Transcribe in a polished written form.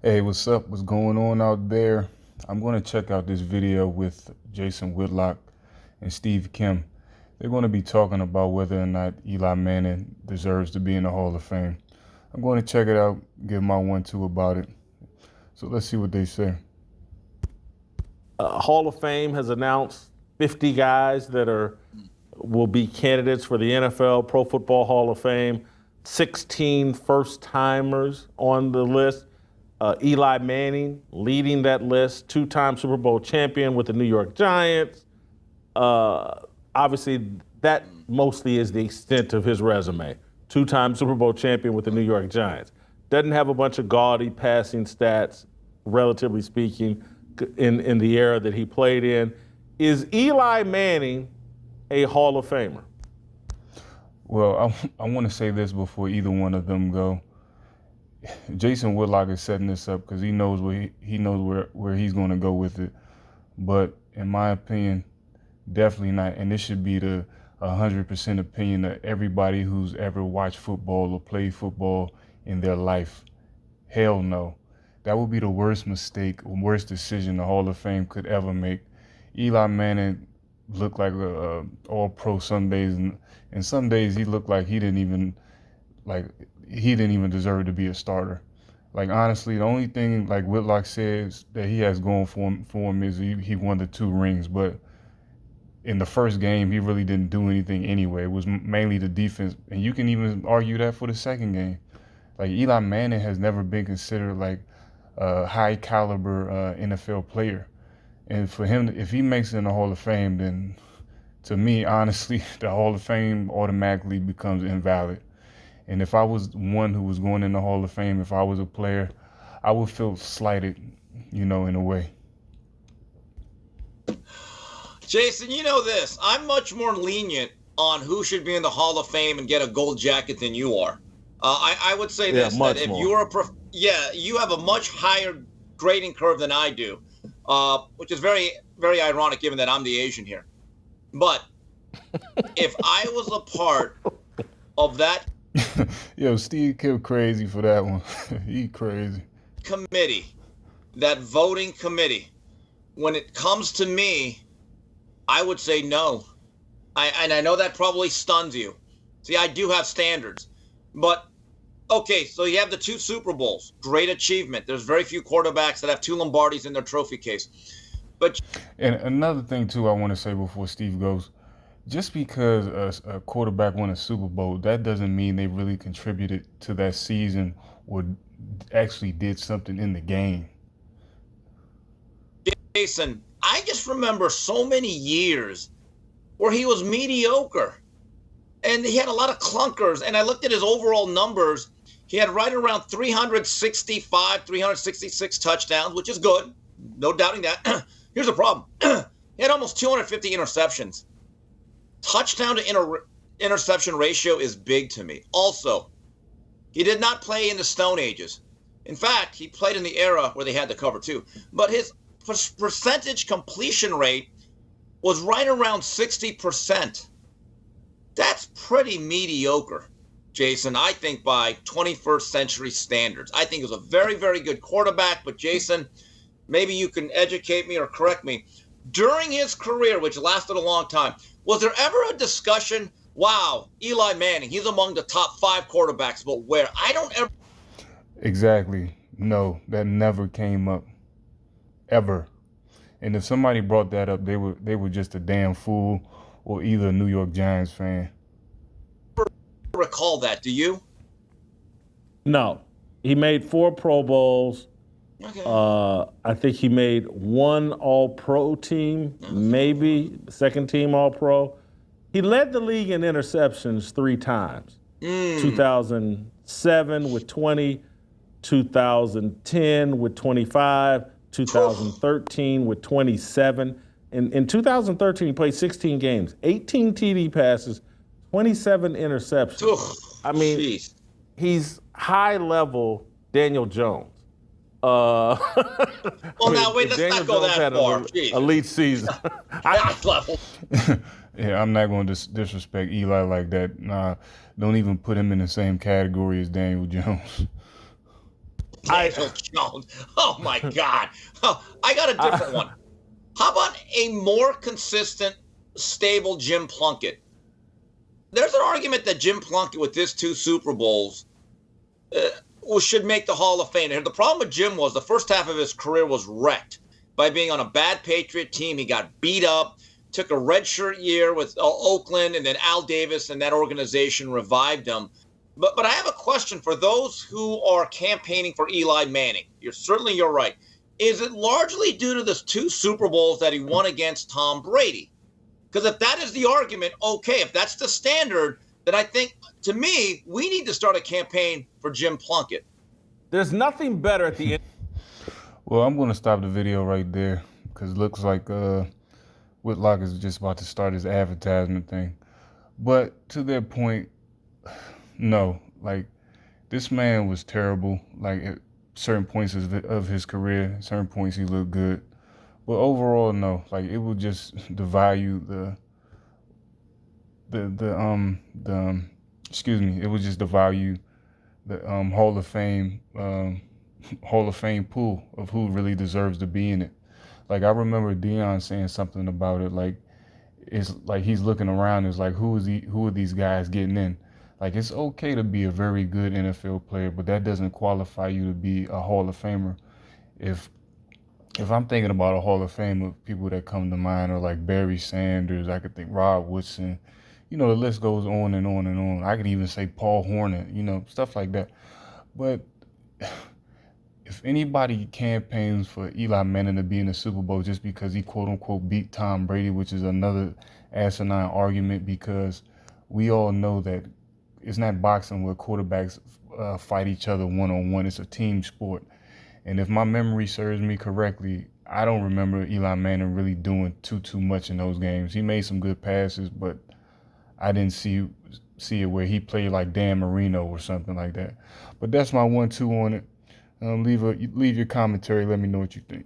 Hey, what's up? What's going on out there? I'm going to check out this video with Jason Whitlock and Steve Kim. They're going to be talking about whether or not Eli Manning deserves to be in the Hall of Fame. I'm going to check it out, give my 1-2 about it. So let's see what they say. Hall of Fame has announced 50 guys that will be candidates for the NFL Pro Football Hall of Fame. 16 first-timers on the list. Eli Manning leading that list, two-time Super Bowl champion with the New York Giants. Obviously, that mostly is the extent of his resume. Two-time Super Bowl champion with the New York Giants. Doesn't have a bunch of gaudy passing stats, relatively speaking, in the era that he played in. Is Eli Manning a Hall of Famer? Well, I want to say this before either one of them go. Jason Whitlock is setting this up because he knows where he's going to go with it. But in my opinion, definitely not. And this should be the 100% opinion of everybody who's ever watched football or played football in their life. Hell no. That would be the worst mistake, worst decision the Hall of Fame could ever make. Eli Manning looked like a all-pro some days, and some days he looked like he didn't even deserve to be a starter. Like, honestly, the only thing, like Whitlock says, that he has going for him is he won the 2 rings. But in the first game, he really didn't do anything anyway. It was mainly the defense. And you can even argue that for the second game. Like, Eli Manning has never been considered like a high caliber NFL player. And for him, if he makes it in the Hall of Fame, then to me, honestly, the Hall of Fame automatically becomes invalid. And if I was one who was going in the Hall of Fame, if I was a player, I would feel slighted, in a way. Jason, you know this. I'm much more lenient on who should be in the Hall of Fame and get a gold jacket than you are. I would say this, that if you are you have a much higher grading curve than I do, which is very, very ironic given that I'm the Asian here. But if I was a part of that Yo, Steve Kim crazy for that one. He crazy. committee, that voting committee, when it comes to me, I would say no. And I know that probably stuns you. See, I do have standards. But, okay, so you have the 2 Super Bowls. Great achievement. There's very few quarterbacks that have 2 Lombardis in their trophy case. And another thing, too, I want to say before Steve goes, just because a quarterback won a Super Bowl, that doesn't mean they really contributed to that season or actually did something in the game. Jason, I just remember so many years where he was mediocre. And he had a lot of clunkers. And I looked at his overall numbers. He had right around 365, 366 touchdowns, which is good. No doubting that. Here's the problem. He had almost 250 interceptions. Touchdown to interception ratio is big to me. Also, he did not play in the Stone Ages. In fact, he played in the era where they had to cover too. But his percentage completion rate was right around 60%. That's pretty mediocre, Jason, I think by 21st century standards. I think he was a very, very good quarterback. But Jason, maybe you can educate me or correct me. During his career, which lasted a long time, was there ever a discussion, wow, Eli Manning, he's among the top 5 quarterbacks, but where? I don't ever. Exactly. No, that never came up. Ever. And if somebody brought that up, they were just a damn fool or either a New York Giants fan. Recall that, do you? No. He made 4 Pro Bowls. Okay. I think he made 1 All-Pro team, maybe second team All-Pro. He led the league in interceptions 3 times. 2007 with 20, 2010 with 25, 2013 with 27. In 2013, he played 16 games, 18 TD passes, 27 interceptions. I mean, Jeez. He's high-level Daniel Jones. Well, now wait, let's Daniel not go Jones that had far. an Jeez. elite season. That level. Yeah, I'm not going to disrespect Eli like that. Nah, don't even put him in the same category as Daniel Jones. Daniel Jones. Oh my God. Oh, I got a different one. How about a more consistent, stable Jim Plunkett? There's an argument that Jim Plunkett, with his 2 Super Bowls, should make the Hall of Fame. And the problem with Jim was the first half of his career was wrecked by being on a bad Patriot team. He got beat up, took a redshirt year with Oakland, and then Al Davis and that organization revived him. But I have a question for those who are campaigning for Eli Manning. You're right. Is it largely due to the 2 Super Bowls that he won against Tom Brady? Because if that is the argument, okay, if that's the standard, then I think, to me, we need to start a campaign for Jim Plunkett. There's nothing better at the end. Well, I'm going to stop the video right there because it looks like Whitlock is just about to start his advertisement thing. But to their point, no, like, this man was terrible. Like, at certain points of his career, certain points he looked good. But overall, no. Like, it would just devalue it would just devalue the Hall of Fame pool of who really deserves to be in it. Like, I remember Deion saying something about it. Like, it's like he's looking around. It's like, who are these guys getting in? Like, it's okay to be a very good NFL player, but that doesn't qualify you to be a Hall of Famer. If I'm thinking about a Hall of Fame of people that come to mind are like Barry Sanders, I could think Rod Woodson, the list goes on and on and on. I could even say Paul Hornett, stuff like that. But if anybody campaigns for Eli Manning to be in the Super Bowl just because he quote unquote beat Tom Brady, which is another asinine argument, because we all know that it's not boxing where quarterbacks fight each other one-on-one. It's a team sport. And if my memory serves me correctly, I don't remember Eli Manning really doing too much in those games. He made some good passes, but I didn't see it where he played like Dan Marino or something like that. But that's my 1-2 on it. Leave your commentary. Let me know what you think.